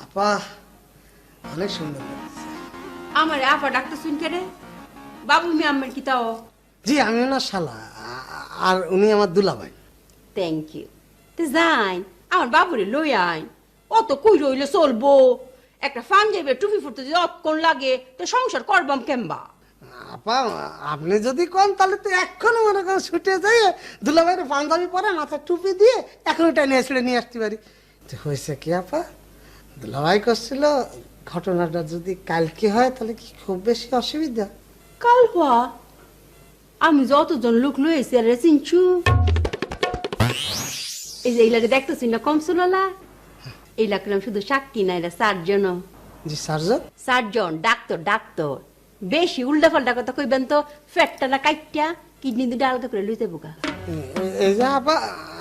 আপা অনেক সুন্দর লাগছে। আমার আপা ডাক্তার শুনকে রে বাবু মি আম্মের কি তাও? জি আমি ওনার শালা, আর উনি আমার দুলাভাই। Thank you. তে যাই আমার বাবুরে লই আইন, অত কই রইলে চলবো? একটা পাঞ্জাবি টুপি ফুটতে যদি অতক্ষণ লাগে তো সংসার করবাম কেমবা? আপা আপনি যদি কোন তাহলে তো এক্ষুনি মনে করেন ছুটে যাই দুলাভাইয়ের পাঞ্জাবি পরে মাথায় টুপি দিয়ে এখন ওটা নিয়ে ছুটে নিয়ে আসতে পারি। তো হয়েছে কি আপা, দুলাভাই করছিল ঘটনাটা যদি কালকে হয় তাহলে কি খুব বেশি অসুবিধা? কাল হওয়া আমি যতজন লোক লইছি আর চিনছু, এই যে এইলাকে দেখতেছি না কমসুলালা, এইলাকে নাম শুধু সাক্ষী না, এরা 4 জন। জি সার্জন। 4 জন ডাক্তার ডাক্তার। বেশি উল্টা পাল্টা কথা কইবেন তো ফ্যাটটা না কাইটটা কিডনি দুটো আলাদা করে লইতে বোকা। এই যে আপা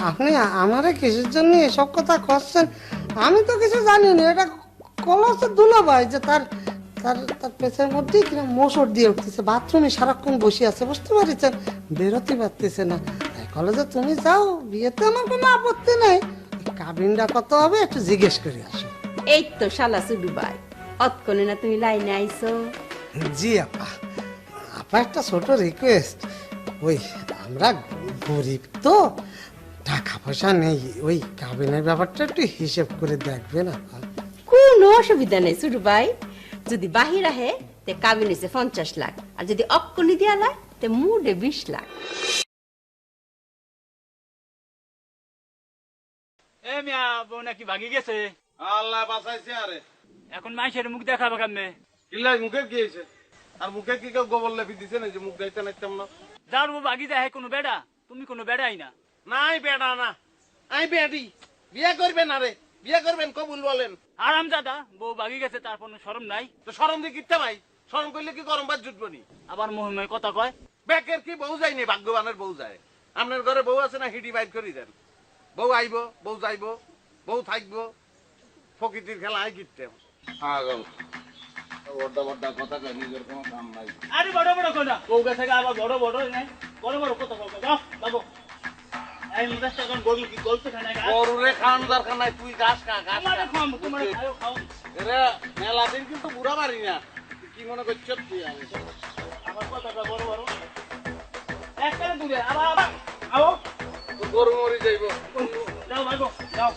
আপনি আমারে কিসের জন্য এসব কথা করছেন? আমি তো কিছু জানি না, এটা কলসে দুলাভাই যে তার তার তার পেছনের মধ্যেই কিনা মোসর দিয়ে উঠতেছে, বাথরুমে সারাক্ষণ বসে আছে, বুঝতে পারছেন, বেরোতে পারতেছে না। কলেজে তুমি যাও, বিয়েতে আমার কোনো আপত্তি নেই, কাবিনটা কত হবে একটু জিজ্ঞেস করে আসো। এই তো শালা সুডু ভাই, অতক্ষণে না তুমি লাইনে আইছো? জি আপা, আপা একটা ছোট রিকোয়েস্ট, ওই আমরা গরিব তো, টাকা পয়সা নেই, ওই কাবিনের ব্যাপারটা একটু হিসেব করে দেখবে না? কোনো অসুবিধা নেই সুডু ভাই, যদি বাহির আহে তে কাবিন হইছে 50 লাখ, আর যদি অক্কলি দিয়া লাই তে মুডে 20 লাখ। এ মিয়া বউ নাকি ভাগি গেছে? আল্লাহ বাঁচাইছে। আরে এখন মাইসের মুখ দেখাবে কেমনে? কিল্লাই মুখে কি হয়েছে? আর মুখে কি কেউ গোবর লেপি দিছে না যে মুখ গাইতে নাইতাম না? যার বউ ভাগি যায় কোনো বেড়া, তুমি কোনো বেড়াই না। নাই বেড়া না, আই বেড়ি। বিয়ে করবেন? আরে বিয়ে করবেন কবুল বলেন। আরাম দাদা বউ ভাগি গেছে তার কোনো শরম নাই? তো শরম দিয়ে কিনতে ভাই, শরম করলে কি গরম ভাত জুটবো নি? আবার মহিমায় কথা কয়। বেকের কি বউ যায়নি, ভাগ্যবানের বউ যায়। আপনার ঘরে বউ আছে না, হিডি বাইর করি দেন। বউ আইব, বউ যাইব, বউ থাকবো, প্রকৃতির খেলা আই কিনতে। আরে বড় বড় কথা বউ গেছে আবার বড় বড় নাই, বড় বড় কথা বলবে। যাও বাবু এই মুদাসটা কোন গরু কি গল্প খানায় গা গরুরে খাওয়ান দরকার নাই, তুই ঘাস খা, ঘাস আমারে খাম তোমারে খাও খাও। এরে মেলা দিন কিন্তু বুড়া মারি না, কি মনে করছ তুই? আমি আমার কথাটা বড় বড় একটা দূরে আবার আবার আও গরু মরি যাইব। যাও ভাগো যাও।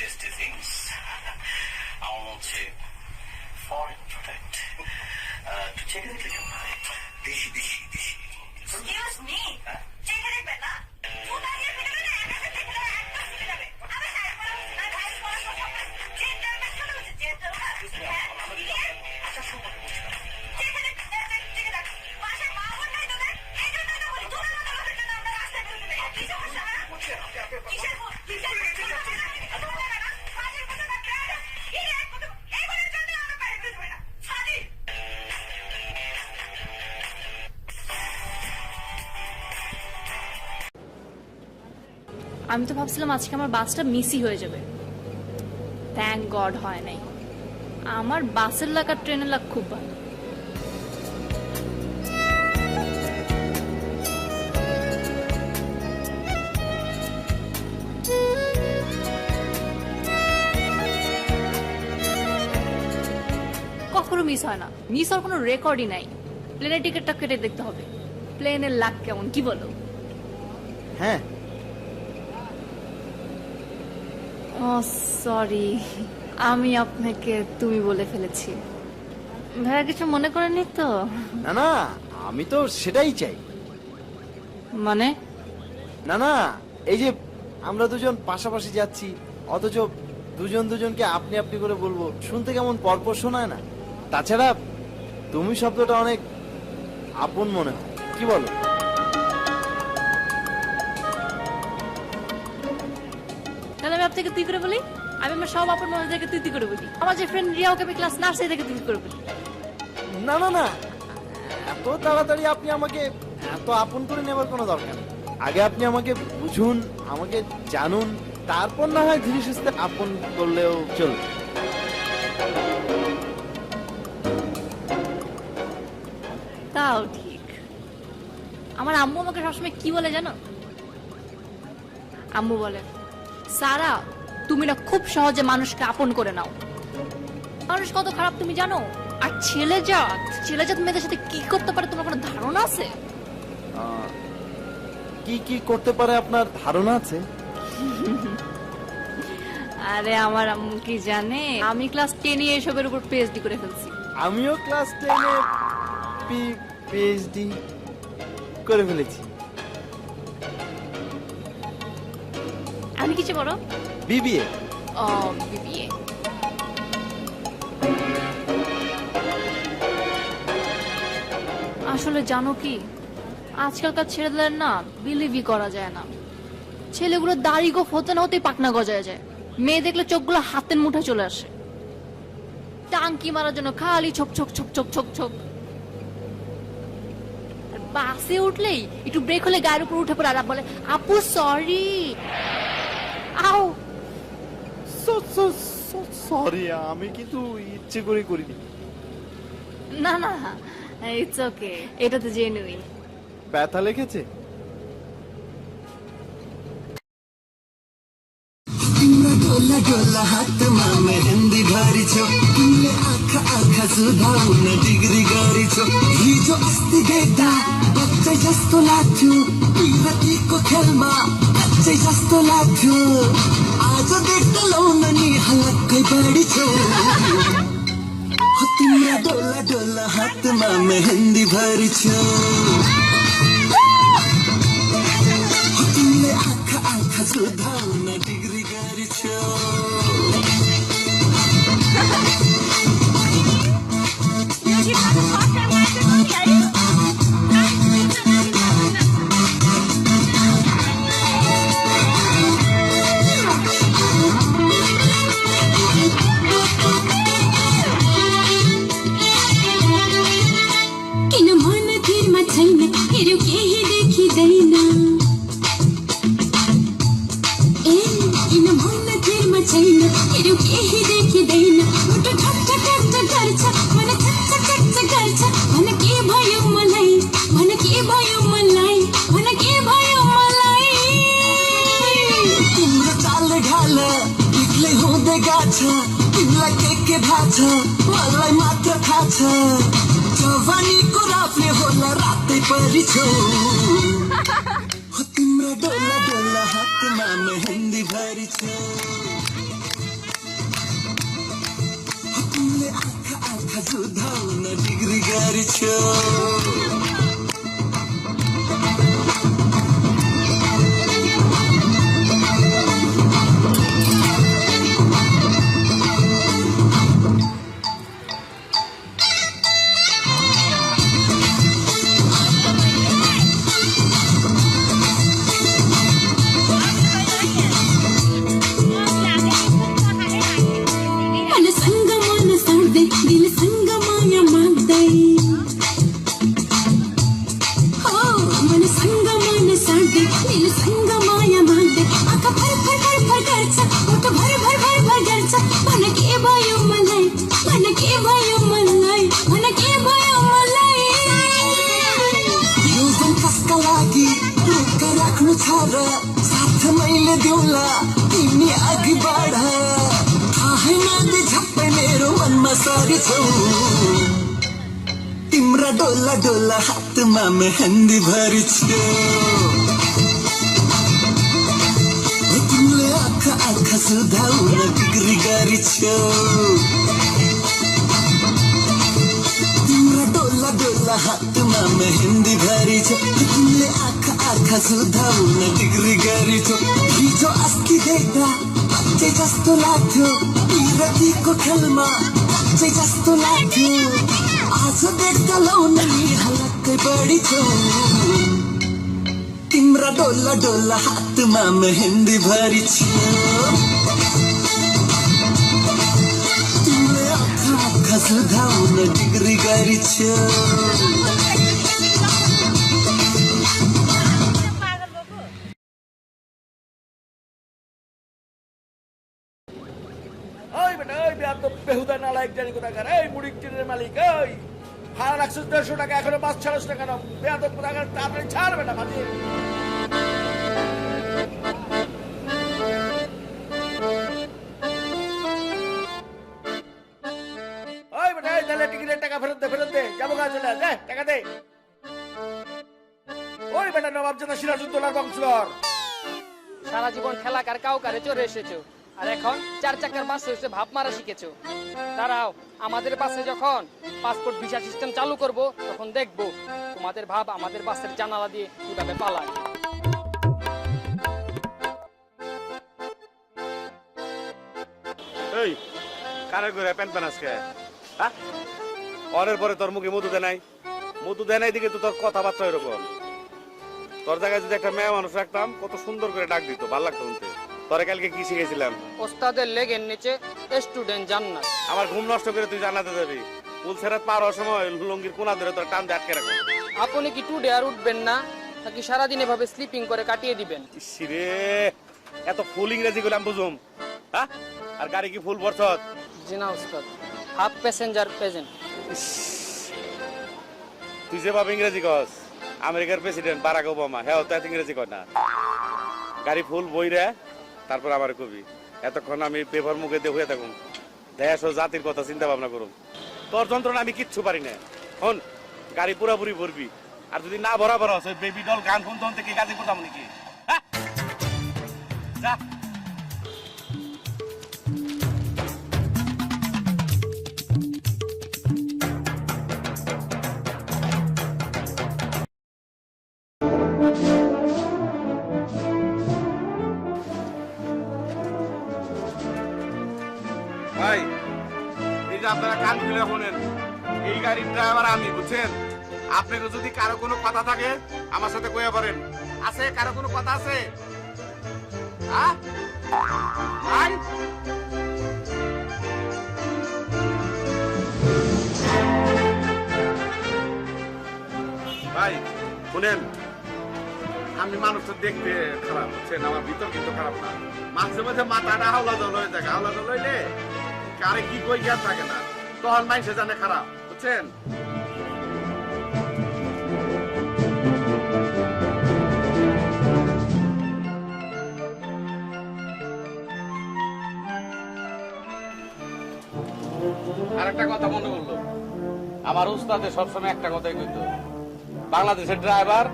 Tasty things. I want to foreign product. To check it out. Dishi. Excuse me. Check it out, Bella. You are here with me. I can't take it out. I'm going to I'm a side for us. I'm high for us. Check it out. Check it out. Check it out. Masha, Mama, I don't know. I don't know what to do. I don't know what to do. I'm not asking you to make. Kisha, আমি তো ভাবছিলাম আজকে আমার বাসটা মিসই হয়ে যাবে, thank god হয় নাই। আমার বাসের লাগ আর ট্রেনের লাগ খুব ভালো। কখনো মিস হয় না, মিস হওয়ার কোনো রেকর্ডই নাই। প্লেনের টিকিটটা কেটে দেখতে হবে প্লেনের লাগ কেমন, কি বলো? হ্যাঁ। ও সরি, আমি আপনাকে তুমি বলে ফেলেছি। ভাইয়া কিছু মনে করেনি তো? না না, আমি তো সেটাই চাই। মানে? না এই যে আমরা দুজন পাশাপাশি যাচ্ছি, অথচ দুজনকে আপনি আপনি করে বলবো, শুনতে কেমন পরপর শোনায় না? তাছাড়া তুমি শব্দটা অনেক আপন মনে হয়, কি বলো? তাহলে আমি আপনাকে তুই করে বলি? আমি আমার সব আপন মনে তুই করে বলি। আমার যে ফ্রেন্ড রিয়া, ওকে আমি ক্লাস নার্সারি থেকে তুই করে বলি। না, এত তাড়াতাড়ি আপনি আমাকে এত আপন করে নেবার কোনো দরকার নেই। আগে আপনি আমাকে বুঝুন, আমাকে জানুন, তারপর না হয় ধীরে সুস্থে আপন করলেও চলবে। তাও ঠিক। আমার আম্মু আমাকে সবসময় কি বলে জানো? আম্মু বলে, সারা তুমি না খুব সহজে মানুষকে আপন করে নাও। মানুষ কত খারাপ তুমি জানো? আর ছেলেজাত মেয়েদের সাথে কি করতে পারে তোমার কোনো ধারণা আছে? কি কি করতে পারে আপনার ধারণা আছে? আরে আমার আম্মু কি জানে, আমি ক্লাস 10 এ এসবের উপর পিএইচডি করে ফেলছি। আমিও ক্লাস 10 এ পিএইচডি করে ফেলেছি। আমি কিছু বড় বিবিএ। ও বিবিএ। আসলে জানো কি, আজকালকার ছেলেদের না বিলিভই করা যায় না। ছেলেগুলো দাড়ি গোফ হতে না হতেই পাকনা গজায় যায়, মেয়ে দেখলে চোখগুলো হাতের মুঠে চলে আসে। টাঙ্কি মারার জন্য খালি ছোক ছোক ছোক ছোক ছোক ছোক। আর বাসে উঠলেই একটু ব্রেক হলে গায়ের উপর উঠে পড়ে আর বলে, আপু সরি। আও সরি, আমি কিন্তু ইচ্ছে করে করিনি। না না, ইটস ওকে, এটা তো জেনুইন। ব্যথা লেগেছে? डोला डोला हात मा मेहंदी भारी छो तिमीले आँखा आँखा सुधाउन डिग्री गरी छो हिजो अस्ति देख्दा बच्चै जस्तो लाग्थ्यो युवतीको खेलमा बच्चै जस्तो लाग्थ्यो आज देख्दा लाउन नि हलक्कै बढी छो तिम्रो डोला डोला हात मा मेहंदी भारी छो तिमीले आँखा आँखा सुधाउन डिग्री गरी छो किन मन तिरमा छैन हेर्यो केही देखिँदैन ए किन मन तिरमा छैन हेर्यो केही देखिँदैन मुटु ठक्क ठक्क गर्छ मन छक्क छक्क गर्छ भन के भयो मलाई भन के भयो मलाई भन के भयो मलाई तिम्रो चाल ढाल एक्लै हुँदै गाछ तिमीलाई के थाहा छ मलाई मात्र थाहा छ जवानीको राफले होला रातै परि छौ हो तिम्रो डोला डोला हातमा मेहन्दी भरि छौ हो तिमीले आँखा आँखा सुधाउन डिग्री गरी छौ साथ मैले दिउला तिमी अघि बढ थाहै नदे झप्पै मेरो मनमा सरी छौ तिम्रा डोला डोला हातमा मेहन्दी भरि छौ तिमीले आँखा आँखा सुधाउन डिग्री गरी छौ तिम्रा डोला डोला हातमा मेहन्दी भरि छौ तिमीले आँखा आँखा सुधाउन डिग्री गरी छौ हिजो अस्ति देख्दा बच्चै जस्तो लाग्थ्यो युवतीको खेलमा बच्चै जस्तो लाग्थ्यो आज देख्दा लाउन नि हलक्कै बढी छौ तिम्रा डोला डोला हातमा मेहन्दी भरि छौ तिमीले आँखा आँखा सुधाउन डिग्री गरी छौ বেহুদা নালায়ক জানি কোথাকার এই মুড়ি ট্রেনের মালিক এই ভাড়া রাখছিস 150 টাকা, এখনো বাস ছাড়াস না কেন? বেয়াদব কোথাকার, তাড়াতাড়ি ছাড় বেটা মাঝি। ওই বেটা, এই তাহলে টিকিটের টাকা ফেরত দে, যাবো গা, চলে আয়, দে টাকা দে। ওই বেটা নবাবজাদা সিরাজউদ্দৌলার বংশধর। সারা জীবন খেলাকার কাউকারে চড়ে এসেছো, আর এখন 4 চাকার বাস হয়েছে ভাব মারা শিখেছো। দাঁড়াও, আমাদের বাসে যখন পাসপোর্ট ভিসা সিস্টেম চালু করব তখন দেখবো তোমাদের ভাব আমাদের বাসের জানালা দিয়ে কিভাবে পালায়। এই কানে করে প্যান প্যান আজকে, হ্যাঁ? অনেক পরে তোর মুখে মধু দেয় নাই, মধু দেয় নাই দিকে তো তোর কথাবার্তা এরকম। তোর জায়গায় যদি একটা মেয়ে মানুষ রাখতাম কত সুন্দর করে ডাক দিত, ভালো লাগতো শুনতে। তোরে কালকে কি শিখেছিলাম? ওস্তাদের লেগের নিচে স্টুডেন্ট জান্নাত। আমার ঘুম নষ্ট করে তুই জানাতে যাবি? পুল ছেড়ে পার হওয়ার সময় লুঙ্গির কোনা ধরে তোর টান দিয়ে আটকে রাখবো। আপনি কি টুডে আর উঠবেন না, নাকি সারাদিন এভাবে স্লিপিং করে কাটিয়ে দিবেন? ইসিরে, এত ফুল ইংরেজি গুলো আমি বুঝুম, হ্যাঁ? আর গাড়ি কি ফুল বর্ষত? জি না ওস্তাদ, হাফ প্যাসেঞ্জার প্রেজেন্ট। তুই যেভাবে ইংরেজি কস, আমেরিকার প্রেসিডেন্ট বারাক ওবামা, হ্যাঁ তো এত ইংরেজি কর না। গাড়ি ফুল বই রে, তারপর আমার কবি। এতক্ষণ আমি পেপার মুখে দিয়ে হয়ে থাকুন, দেশ ও জাতির কথা চিন্তা ভাবনা করুন। তোর যন্ত্রণা আমি কিচ্ছু পারি না। হন, গাড়ি পুরাপুরি ভরবি, আর যদি না বরাবর আছে বেবি ডল গান শুনতে শুনতে কি গাজি করতাম নাকি? হ্যাঁ যা। ভাই, এই যে আপনারা কান খুলে শোনেন, এই গাড়ির ড্রাইভার আমি, বুঝছেন? আপনাকে যদি কারো কোনো কথা থাকে আমার সাথে কইয়া পারেন। আছে কারো কোনো কথা আছে? ভাই ভাই শুনেন, আমি মানুষটা দেখতে খারাপ, বুঝছেন? আমার ভিতর কিন্তু খারাপ না। মাঝে মাঝে মাথাটা হাওলা জল হয়ে থাকে, হাওলা জল হইলে কারে কি কই জ্ঞান থাকে না, তখন মানুষে জানে খারাপ, বুঝছেন? আর একটা কথা মনে করলো, আমার উস্তাদে সবসময় একটা কথাই কইতো, বাংলাদেশের ড্রাইভার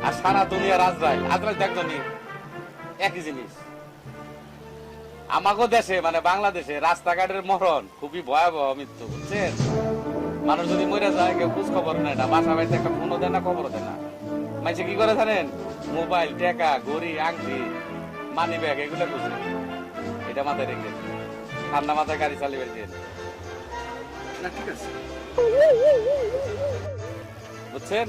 আর সারা দুনিয়া আজরাইল দেখনি একই জিনিস। আমাগো দেশে মানে বাংলাদেশে রাস্তাঘাটের মরণ খুবই ভয়াবহ মৃত্যু, বুঝছেন? মানুষ যদি মরে যায় কেউ খোঁজ খবর নেয় না, বাসা বাড়িতে একটা ফোনও দেয় না, খবরও দেয় না। মানুষে কি করে জানেন? মোবাইল, টাকা, ঘড়ি, আংটি, মানি ব্যাগ এগুলো বুঝে। এটা মাথায় রেখে ঠান্ডা মাথায় গাড়ি চালিয়ে বেরিয়ে না, ঠিক আছে? বুঝছেন?